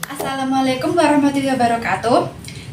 Assalamualaikum warahmatullahi wabarakatuh.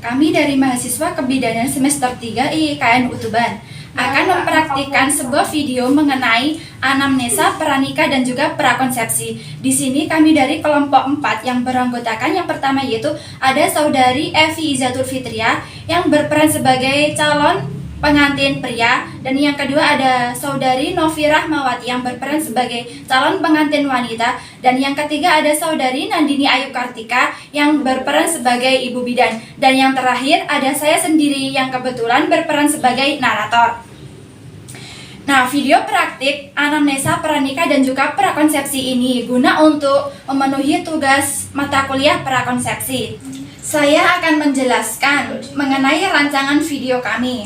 Kami dari mahasiswa kebidanan semester 3 IIKN Utuban akan mempraktikkan sebuah video mengenai anamnesa, pranikah dan juga prakonsepsi. Di sini kami dari kelompok 4 yang beranggotakan yang pertama yaitu ada saudari Evi Izatul Fitria yang berperan sebagai calon pengantin pria, dan yang kedua ada saudari Novi Rahmawati yang berperan sebagai calon pengantin wanita, dan yang ketiga ada saudari Nandini Ayu Kartika yang berperan sebagai ibu bidan, dan yang terakhir ada saya sendiri yang kebetulan berperan sebagai narator. Nah, video praktik anamnesa, pranikah dan juga prakonsepsi ini guna untuk memenuhi tugas mata kuliah prakonsepsi. Saya akan menjelaskan mengenai rancangan video kami.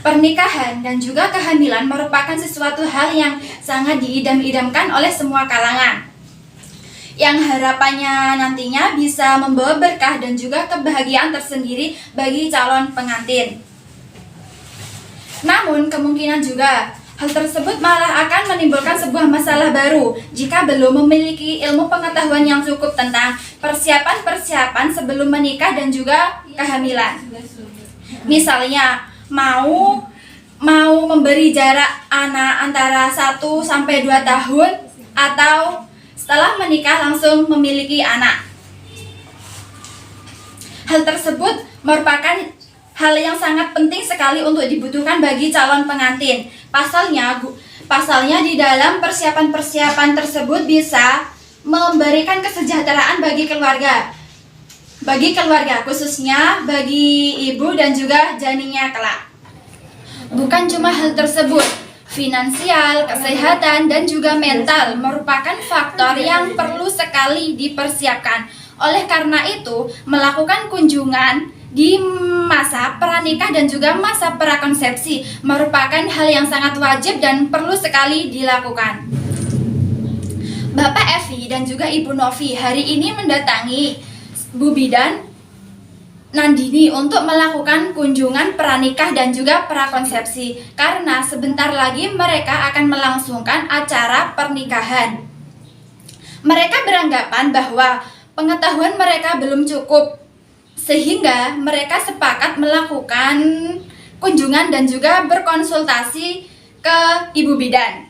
Pernikahan dan juga kehamilan merupakan sesuatu hal yang sangat diidam-idamkan oleh semua kalangan, yang harapannya nantinya bisa membawa berkah dan juga kebahagiaan tersendiri bagi calon pengantin. Namun kemungkinan juga hal tersebut malah akan menimbulkan sebuah masalah baru jika belum memiliki ilmu pengetahuan yang cukup tentang persiapan-persiapan sebelum menikah dan juga kehamilan. Misalnya mau memberi jarak anak antara 1 sampai 2 tahun, atau setelah menikah langsung memiliki anak. Hal tersebut merupakan hal yang sangat penting sekali untuk dibutuhkan bagi calon pengantin. Pasalnya di dalam persiapan-persiapan tersebut bisa memberikan kesejahteraan bagi keluarga. Khususnya bagi ibu dan juga janinnya kelak. Bukan cuma hal tersebut, finansial, kesehatan, dan juga mental merupakan faktor yang perlu sekali dipersiapkan. Oleh karena itu, melakukan kunjungan di masa pranikah dan juga masa prakonsepsi merupakan hal yang sangat wajib dan perlu sekali dilakukan. Bapak Evi dan juga Ibu Novi hari ini mendatangi Bu Bidan Nandini untuk melakukan kunjungan pranikah dan juga prakonsepsi, karena sebentar lagi mereka akan melangsungkan acara pernikahan. Mereka beranggapan bahwa pengetahuan mereka belum cukup, sehingga mereka sepakat melakukan kunjungan dan juga berkonsultasi ke Ibu Bidan.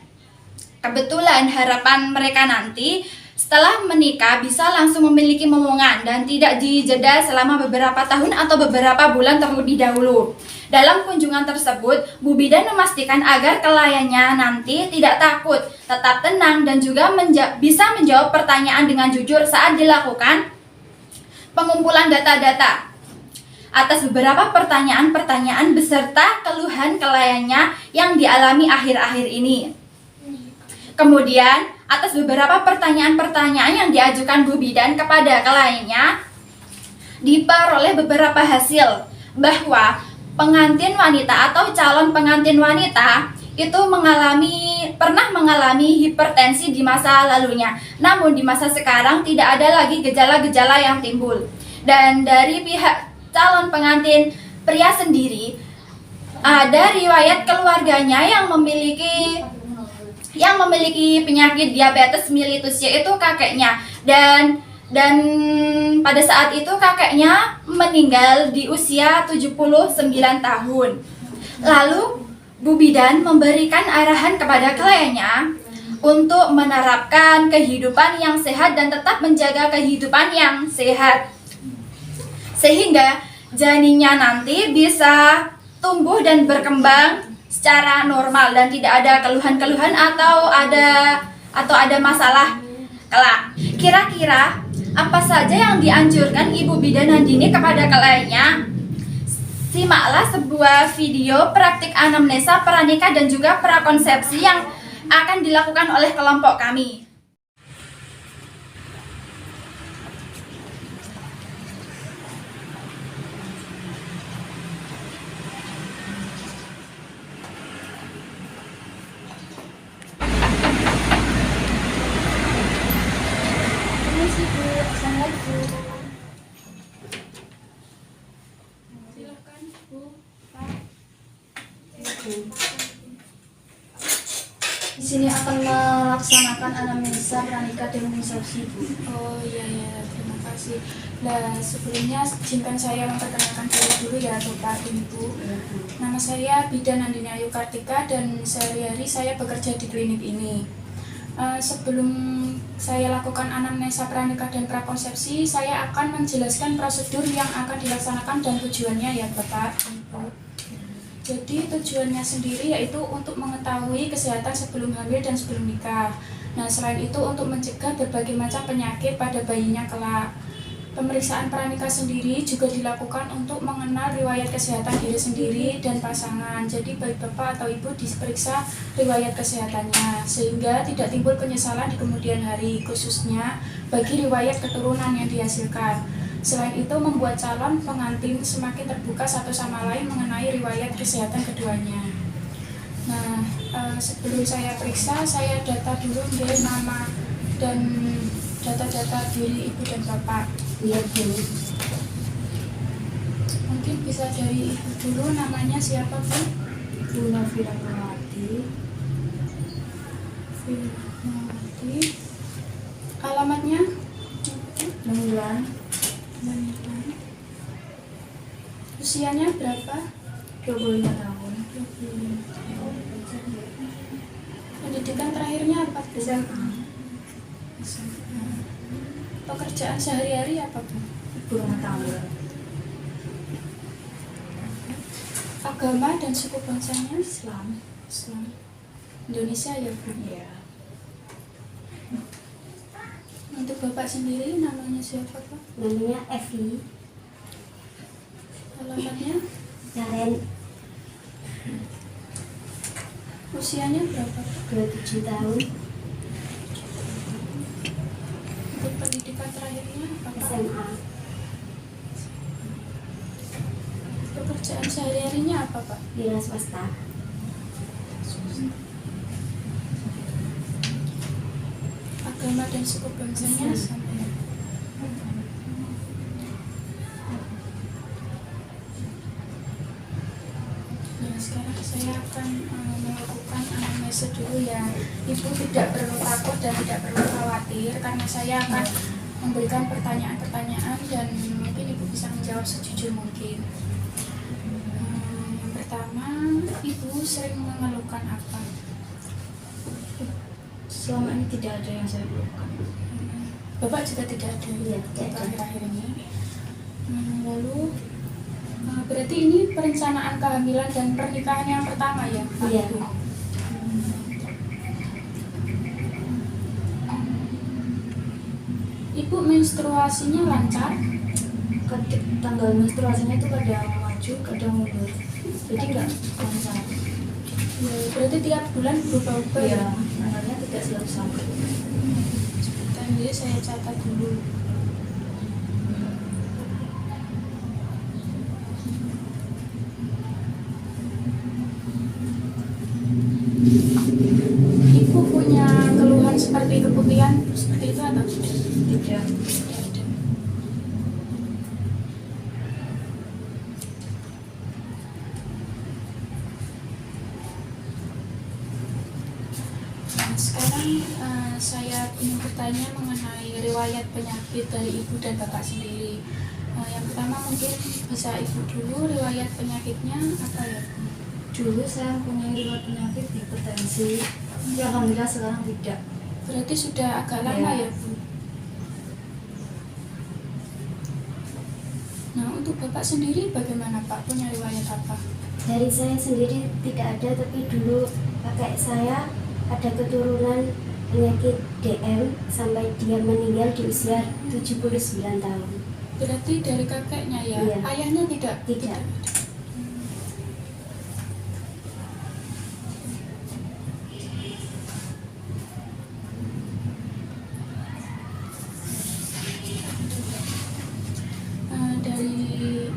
Kebetulan harapan mereka nanti setelah menikah bisa langsung memiliki momongan dan tidak dijeda selama beberapa tahun atau beberapa bulan terlebih dahulu. Dalam kunjungan tersebut, Bu Bidan memastikan agar kliennya nanti tidak takut, tetap tenang dan juga bisa menjawab pertanyaan dengan jujur saat dilakukan pengumpulan data-data atas beberapa pertanyaan-pertanyaan beserta keluhan kliennya yang dialami akhir-akhir ini. Kemudian, atas beberapa pertanyaan-pertanyaan yang diajukan Bu Bidan kepada kliennya, diperoleh beberapa hasil bahwa pengantin wanita atau calon pengantin wanita itu pernah mengalami hipertensi di masa lalunya. Namun di masa sekarang tidak ada lagi gejala-gejala yang timbul. Dan dari pihak calon pengantin pria sendiri, ada riwayat keluarganya yang memiliki penyakit diabetes mellitus, yaitu kakeknya, dan pada saat itu kakeknya meninggal di usia 79 tahun. Lalu Bu Bidan memberikan arahan kepada kliennya untuk menerapkan kehidupan yang sehat dan tetap menjaga kehidupan yang sehat, sehingga janinnya nanti bisa tumbuh dan berkembang secara normal dan tidak ada keluhan-keluhan atau ada masalah kelak. Kira-kira apa saja yang dianjurkan Ibu Bidan Nandini kepada kliennya? Simaklah sebuah video praktik anamnesa, pranikah dan juga prakonsepsi yang akan dilakukan oleh kelompok kami. Silakan Bu, Pak. Di sini akan melaksanakan melakukan anamnesa pranikah dan konsepsi, Bu. Oh iya ya, terima kasih. Nah, sebelumnya izinkan saya memperkenalkan dulu ya Bapak dan Ibu. Nama saya Bidan Nandini Ayu Kartika dan sehari-hari saya bekerja di klinik ini. Sebelum saya lakukan anamnesa pranikah dan prakonsepsi, saya akan menjelaskan prosedur yang akan dilaksanakan dan tujuannya ya Bapak dan Ibu. Jadi tujuannya sendiri yaitu untuk mengetahui kesehatan sebelum hamil dan sebelum nikah. Nah, selain itu untuk mencegah berbagai macam penyakit pada bayinya kelak. Pemeriksaan pranikah sendiri juga dilakukan untuk mengenal riwayat kesehatan diri sendiri dan pasangan. Jadi baik bapak atau ibu diperiksa riwayat kesehatannya sehingga tidak timbul penyesalan di kemudian hari, khususnya bagi riwayat keturunan yang dihasilkan. Selain itu membuat calon pengantin semakin terbuka satu sama lain mengenai riwayat kesehatan keduanya. Nah, sebelum saya periksa, saya data dulu nama dan data-data diri ibu dan bapak. Iya, Bu. Mungkin bisa dari ibu dulu, namanya siapa Bu? Bu Novira Prawati. Firmawati. Alamatnya? Menulan. Usianya berapa? 25 tahun. 25 tahun. Pendidikan terakhirnya apa Bu? SMA. SMA. Pekerjaan sehari-hari apa Bu? Ibu rumah tangga. Agama dan suku bangsanya? Islam. Islam. Indonesia ya Bu? Iya. Untuk bapak sendiri namanya siapa Pak? Namanya Evi, Alamatnya? Karen, Usianya berapa Pak? 27 tahun, Untuk pendidikan terakhirnya apa Pak? SMA, Pekerjaan sehari-harinya apa Pak? wira swasta, Agama dan suku bangsanya Islam. sama ya? Nah, sekarang saya akan melakukan anamnesa dulu ya. Ibu tidak perlu takut dan tidak perlu khawatir karena saya akan memberikan pertanyaan-pertanyaan dan mungkin ibu bisa menjawab sejujur mungkin. Yang pertama, ibu sering mengeluhkan apa? Selama ini tidak ada yang saya lakukan. Bapak juga tidak ada Iya, tidak ada. akhir-akhir ini. Lalu berarti ini perencanaan kehamilan dan pernikahan yang pertama ya Pak? Iya. Ibu? Ibu menstruasinya lancar? Tanggal menstruasinya itu kadang maju, kadang mundur. Jadi nggak lancar. Ya, berarti tiap bulan berubah-ubah Iya, ya? tanggalnya tidak selalu sama. Sebentar ya, saya catat dulu. Ibu punya keluhan seperti keputihan seperti itu atau tidak? Tidak. Tidak ada. Nah, sekarang saya ingin bertanya mengenai riwayat penyakit dari ibu dan bapak sendiri. Yang pertama mungkin bisa ibu dulu, riwayat penyakitnya apa ya Bu? Dulu saya punya riwayat penyakit hipertensi. Ya, alhamdulillah sekarang tidak. Berarti sudah agak lama Ya. ya Bu? Nah, untuk bapak sendiri bagaimana Pak? Punya riwayat apa? Dari saya sendiri tidak ada, tapi dulu kakek saya ada keturunan penyakit DM sampai dia meninggal di usia 79 tahun. Berarti dari kakeknya ya? Iya. Ayahnya tidak? Tidak. Dari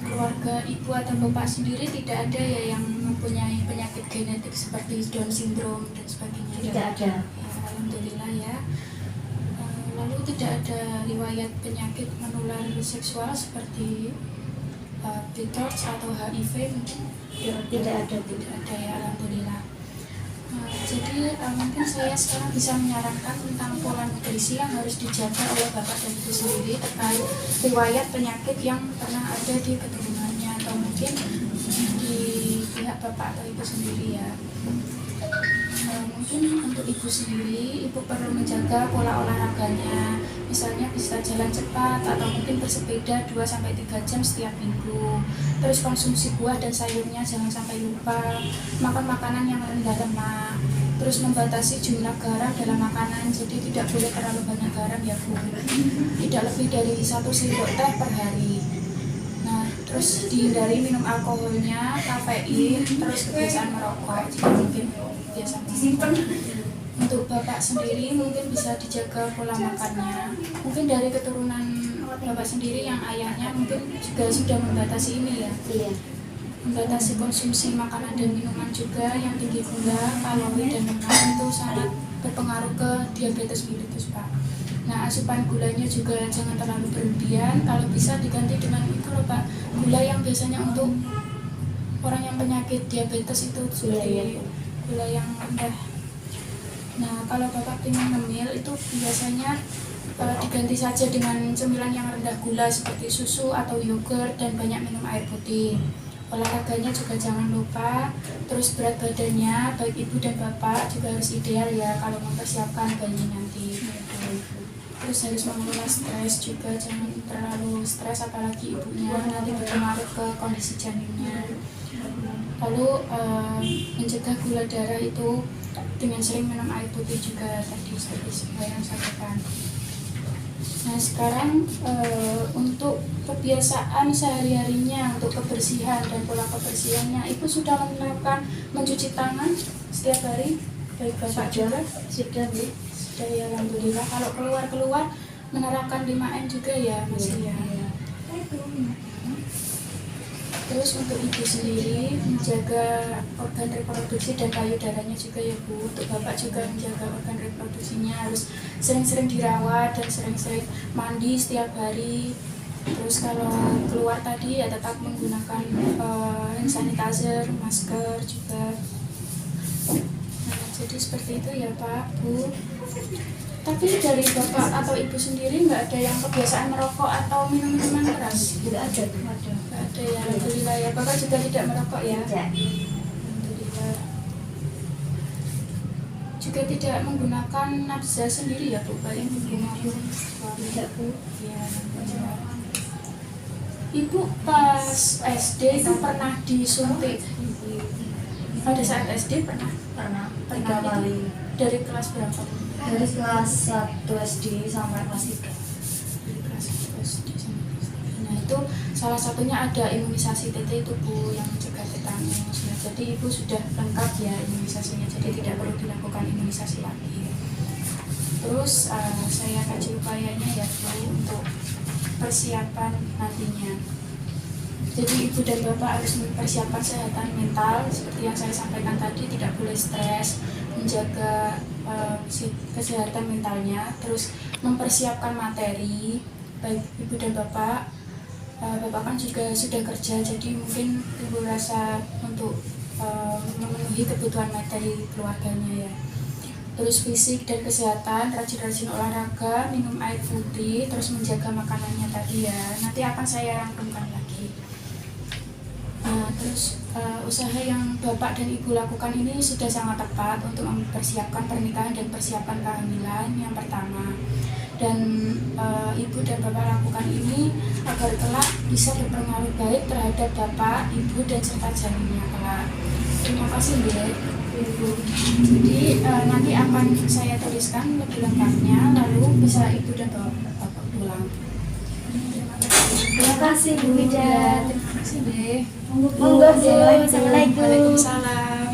keluarga ibu atau bapak sendiri tidak ada ya yang mempunyai penyakit genetik seperti Down syndrome dan sebagainya? Tidak ada. Ya, alhamdulillah ya. Lalu tidak ada riwayat penyakit menular seksual seperti PTOS atau HIV mungkin? Tidak ada. Tidak ada ya, alhamdulillah. Jadi mungkin saya sekarang bisa menyarankan tentang pola nutrisi yang harus dijaga oleh bapak dan ibu sendiri terkait riwayat penyakit yang pernah ada di keturunannya atau mungkin di pihak bapak atau ibu sendiri ya. Mungkin untuk ibu sendiri, ibu perlu menjaga pola olahraganya, misalnya bisa jalan cepat atau mungkin bersepeda 2-3 jam setiap minggu. Terus konsumsi buah dan sayurnya jangan sampai lupa, makan makanan yang rendah lemak, terus membatasi jumlah garam dalam makanan, jadi tidak boleh terlalu banyak garam ya Bu, tidak lebih dari 1 sendok teh per hari. Nah, terus dihindari minum alkoholnya, kafein, terus kebiasaan merokok jika mungkin biasa disimpan. Untuk bapak sendiri mungkin bisa dijaga pola makannya, mungkin dari keturunan bapak sendiri yang ayahnya mungkin juga sudah membatasi ini ya, Iya. membatasi konsumsi makanan dan minuman juga yang tinggi gula, kalori dan lemak itu sangat berpengaruh ke diabetes mellitus Pak. Nah, asupan gulanya juga jangan terlalu berlebihan, kalau bisa diganti dengan itu loh Pak, gula yang biasanya untuk orang yang penyakit diabetes itu seperti gula yang rendah. Nah, kalau bapak ingin ngemil itu biasanya diganti saja dengan cemilan yang rendah gula seperti susu atau yogurt dan banyak minum air putih. Olahraganya juga jangan lupa, terus berat badannya baik ibu dan bapak juga harus ideal ya kalau mempersiapkan bayi nanti. Terus harus mengelola stres juga, jangan terlalu stres apalagi ibunya nanti berpengaruh ke kondisi janinnya. Lalu mencegah gula darah itu dengan sering minum air putih juga tadi seperti yang saya sampaikan. Nah sekarang untuk kebiasaan sehari-harinya, untuk kebersihan dan pola kebersihannya, Ibu sudah menerapkan mencuci tangan setiap hari? Baik Bapak juga? Sudah Bu. Sudah ya, alhamdulillah. Kalau keluar-keluar menerapkan 5M juga ya masih ya. Terus untuk ibu sendiri menjaga organ reproduksi dan payudaranya juga ya Bu. Untuk bapak juga menjaga organ reproduksinya, harus sering-sering dirawat dan sering-sering mandi setiap hari. Terus kalau keluar tadi ya tetap menggunakan hand sanitizer, masker juga. Nah, jadi seperti itu ya Pak, Bu. Tapi dari bapak atau ibu sendiri nggak ada yang kebiasaan merokok atau minum minuman keras? Tidak ada. Nggak ada ya, alhamdulillah ya. Bapak juga tidak merokok ya? Tidak. Alhamdulillah. Juga tidak menggunakan nafza sendiri ya Bu, Pak? Tidak Bu. Ya, Ibu pas SD itu pernah disuntik? Pada saat SD pernah? Pernah 3 Pernah itu kali dari kelas berapa? dari kelas 1 SD sampai kelas 3. Dari kelas 1 SD sampai kelas 3. Nah itu salah satunya ada imunisasi TT itu Bu, yang mencegah tetanus. Nah, jadi Ibu sudah lengkap ya imunisasinya, jadi tidak perlu dilakukan imunisasi lagi. Terus saya kaji upayanya ya Bu untuk persiapan nantinya. Jadi ibu dan bapak harus mempersiapkan kesehatan mental seperti yang saya sampaikan tadi, tidak boleh stres, menjaga kesehatan mentalnya, terus mempersiapkan materi baik ibu dan bapak. Bapak kan juga sudah kerja, jadi mungkin ibu rasa untuk memenuhi kebutuhan materi keluarganya ya. Terus fisik dan kesehatan, rajin-rajin olahraga, minum air putih, terus menjaga makanannya tadi ya. Nanti akan saya rangkumkan lagi. Nah, terus usaha yang bapak dan ibu lakukan ini sudah sangat tepat untuk mempersiapkan pernikahan dan persiapan kehamilan yang pertama. Dan ibu dan bapak lakukan ini agar kelak bisa berpengaruh baik terhadap bapak, ibu, dan serta janinnya kelak. Terima kasih ya Ibu. Jadi nanti akan saya tuliskan lebih lengkapnya, lalu bisa ibu dan bapak pulang. Terima kasih Bu Wida. Terima kasih deh. Monggo Bu. Assalamualaikum. Waalaikumsalam.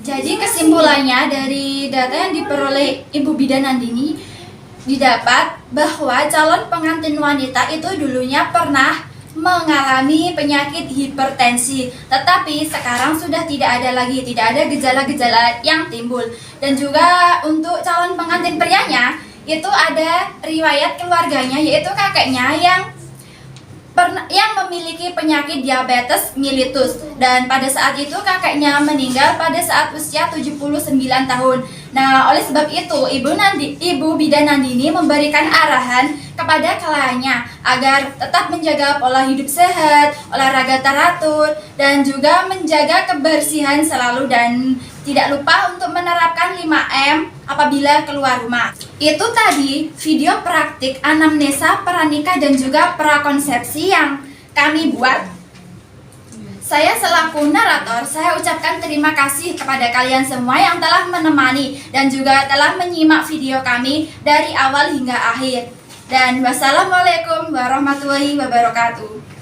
Jadi kesimpulannya dari data yang diperoleh Ibu Bidan Nandini didapat bahwa calon pengantin wanita itu dulunya pernah mengalami penyakit hipertensi, tetapi sekarang sudah tidak ada lagi, tidak ada gejala-gejala yang timbul. Dan juga untuk calon pengantin prianya itu ada riwayat keluarganya, yaitu kakeknya yang yang memiliki penyakit diabetes mellitus, dan pada saat itu kakeknya meninggal pada saat usia 79 tahun. Nah, oleh sebab itu Ibu Bidan Nandini memberikan arahan kepada kliennya agar tetap menjaga pola hidup sehat, olahraga teratur, dan juga menjaga kebersihan selalu, dan tidak lupa untuk menerapkan 5M apabila keluar rumah. Itu tadi video praktik anamnesa, pranikah, dan juga prakonsepsi yang kami buat. Saya selaku narator, saya ucapkan terima kasih kepada kalian semua yang telah menemani dan juga telah menyimak video kami dari awal hingga akhir. Dan wassalamualaikum warahmatullahi wabarakatuh.